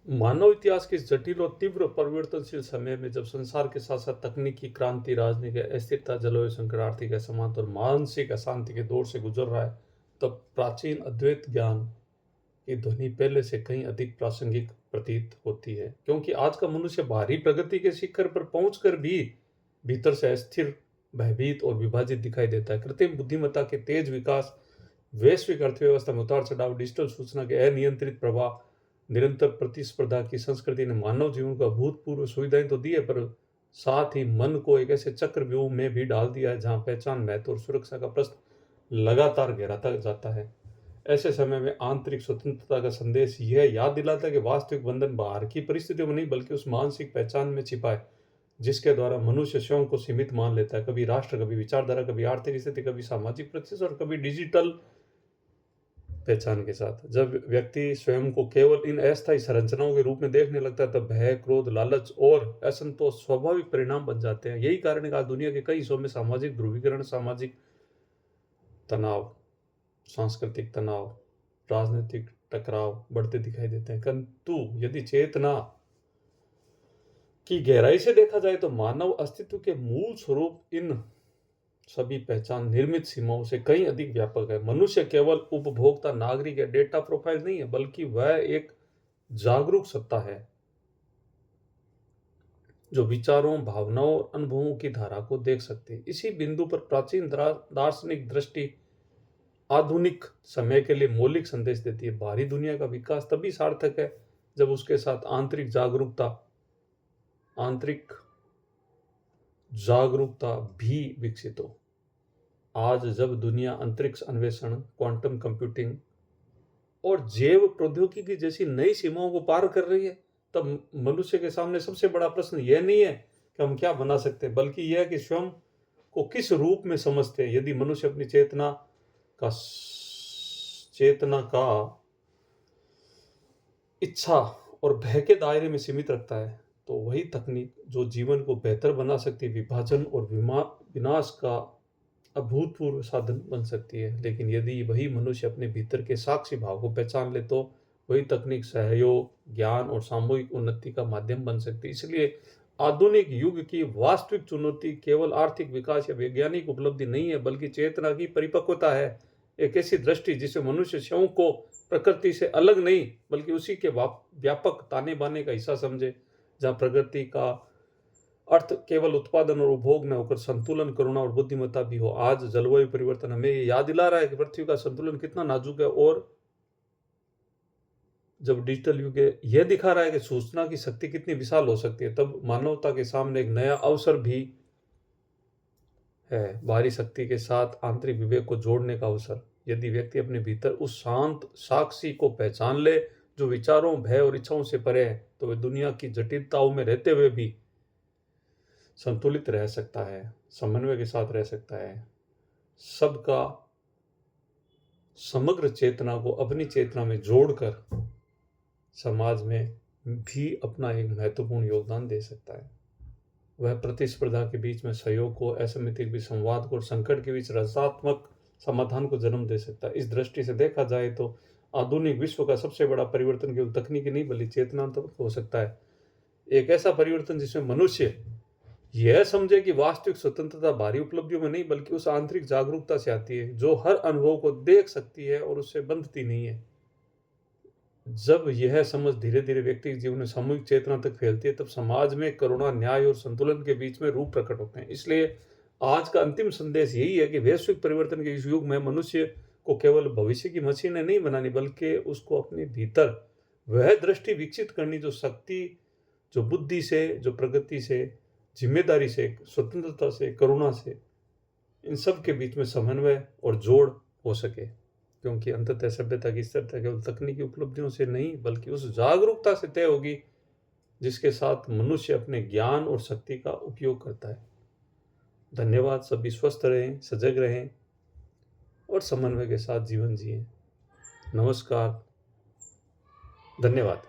मानव इतिहास के इस जटिल और तीव्र परिवर्तनशील समय में जब संसार के साथ साथ तकनीकी क्रांति, राजनीतिक अस्थिरता, जलवायु संकट, आर्थिक असमानता और मानसिक अशांति के दौर से गुजर रहा है, तब प्राचीन अद्वैत ज्ञान की ध्वनि पहले से कहीं अधिक प्रासंगिक प्रतीत होती है, क्योंकि आज का मनुष्य बाहरी प्रगति के शिखर पर पहुंचकर भी भीतर से अस्थिर, भयभीत और विभाजित दिखाई देता है। कृत्रिम बुद्धिमत्ता के तेज विकास, वैश्विक अर्थव्यवस्था में उतार चढ़ाव, डिजिटल सूचना के अनियंत्रित प्रवाह, निरंतर प्रतिस्पर्धा की संस्कृति ने मानव जीवन को अभूतपूर्व सुविधाएं तो दी है, पर साथ ही मन को एक ऐसे चक्रव्यूह में भी डाल दिया है जहां पहचान, महत्व और सुरक्षा का प्रश्न लगातार गहराता जाता है। ऐसे समय में आंतरिक स्वतंत्रता का संदेश यह याद दिलाता है कि वास्तविक बंधन बाहर की परिस्थितियों में नहीं बल्कि उस मानसिक पहचान में छिपा है जिसके द्वारा मनुष्य स्वयं को सीमित मान लेता है। कभी राष्ट्र, कभी विचारधारा, कभी आर्थिक स्थिति, कभी सामाजिक प्रतिष्ठा और कभी डिजिटल पहचान के साथ। जब व्यक्ति स्वयं को केवल इन अस्थायी संरचनाओं के रूप में देखने लगता है तब भय, क्रोध, लालच और असंतोष स्वाभाविक परिणाम बन जाते हैं। यही कारण है कि आज दुनिया के कई हिस्सों में सामाजिक ध्रुवीकरण, सामाजिक तनाव, सांस्कृतिक तनाव, राजनीतिक टकराव बढ़ते दिखाई देते हैं। किंतु यदि चेतना की गहराई से देखा जाए तो मानव अस्तित्व के मूल स्वरूप इन सभी पहचान निर्मित सीमाओं से कहीं अधिक व्यापक है। मनुष्य केवल उपभोक्ता, नागरिक या डेटा प्रोफाइल नहीं है, बल्कि वह एक जागरूक सत्ता है जो विचारों, भावनाओं और अनुभवों की धारा को देख सकते हैं। इसी बिंदु पर प्राचीन दार्शनिक दृष्टि आधुनिक समय के लिए मौलिक संदेश देती है। बाहरी दुनिया का विकास तभी सार्थक है जब उसके साथ आंतरिक जागरूकता भी विकसित हो। आज जब दुनिया अंतरिक्ष अन्वेषण, क्वांटम कंप्यूटिंग और जैव प्रौद्योगिकी जैसी नई सीमाओं को पार कर रही है, तब मनुष्य के सामने सबसे बड़ा प्रश्न यह नहीं है कि हम क्या बना सकते हैं, बल्कि यह है कि स्वयं को किस रूप में समझते हैं। यदि मनुष्य अपनी चेतना का इच्छा और भय के दायरे में सीमित रखता है, तो वही तकनीक जो जीवन को बेहतर बना सकती है, विभाजन और विनाश का अभूतपूर्व साधन बन सकती है। लेकिन यदि वही मनुष्य अपने भीतर के साक्षी भाव को पहचान ले तो वही तकनीक सहयोग, ज्ञान और सामूहिक उन्नति का माध्यम बन सकती है। इसलिए आधुनिक युग की वास्तविक चुनौती केवल आर्थिक विकास या वैज्ञानिक उपलब्धि नहीं है, बल्कि चेतना की परिपक्वता है। एक ऐसी दृष्टि जिससे मनुष्य स्वयं को प्रकृति से अलग नहीं बल्कि उसी के व्यापक ताने बाने का हिस्सा समझे, जहाँ प्रगति का अर्थ केवल उत्पादन और उपभोग न होकर संतुलन, करुणा और बुद्धिमत्ता भी हो। आज जलवायु परिवर्तन हमें ये याद दिला रहा है कि पृथ्वी का संतुलन कितना नाजुक है, और जब डिजिटल युग यह दिखा रहा है कि सूचना की शक्ति कितनी विशाल हो सकती है, तब मानवता के सामने एक नया अवसर भी है, बाहरी शक्ति के साथ आंतरिक विवेक को जोड़ने का अवसर। यदि व्यक्ति अपने भीतर उस शांत साक्षी को पहचान ले जो विचारों, भय और इच्छाओं से परे है, तो वह दुनिया की जटिलताओं में रहते हुए भी संतुलित रह सकता है, समन्वय के साथ रह सकता है, सबका समग्र चेतना को अपनी चेतना में जोड़कर समाज में भी अपना एक महत्वपूर्ण योगदान दे सकता है। वह प्रतिस्पर्धा के बीच में सहयोग को, असमिति के बीच संवाद को और संकट के बीच रचनात्मक समाधान को जन्म दे सकता है। इस दृष्टि से देखा जाए तो आधुनिक विश्व का सबसे बड़ा परिवर्तन केवल तकनीकी नहीं बल्कि चेतनात्मक हो सकता है। एक ऐसा परिवर्तन जिसमें मनुष्य यह समझे कि वास्तविक स्वतंत्रता बाहरी उपलब्धियों में नहीं बल्कि उस आंतरिक जागरूकता से आती है जो हर अनुभव को देख सकती है और उससे बंधती नहीं है। जब यह समझ धीरे धीरे व्यक्ति के जीवन में सामूहिक चेतना तक फैलती है, तब समाज में करुणा, न्याय और संतुलन के बीच में रूप प्रकट होते हैं। इसलिए आज का अंतिम संदेश यही है कि वैश्विक परिवर्तन के इस युग में मनुष्य को केवल भविष्य की मशीनें नहीं बनानी बल्कि उसको अपने भीतर वह दृष्टि विकसित करनी जो शक्ति, जो बुद्धि से, जो प्रगति से, जिम्मेदारी से, स्वतंत्रता से, करुणा से, इन सब के बीच में समन्वय और जोड़ हो सके। क्योंकि अंततः सभ्यता की स्थिरता केवल तकनीकी उपलब्धियों से नहीं बल्कि उस जागरूकता से तय होगी जिसके साथ मनुष्य अपने ज्ञान और शक्ति का उपयोग करता है। धन्यवाद। सभी स्वस्थ रहें, सजग रहें और समन्वय के साथ जीवन जिएं। नमस्कार, धन्यवाद।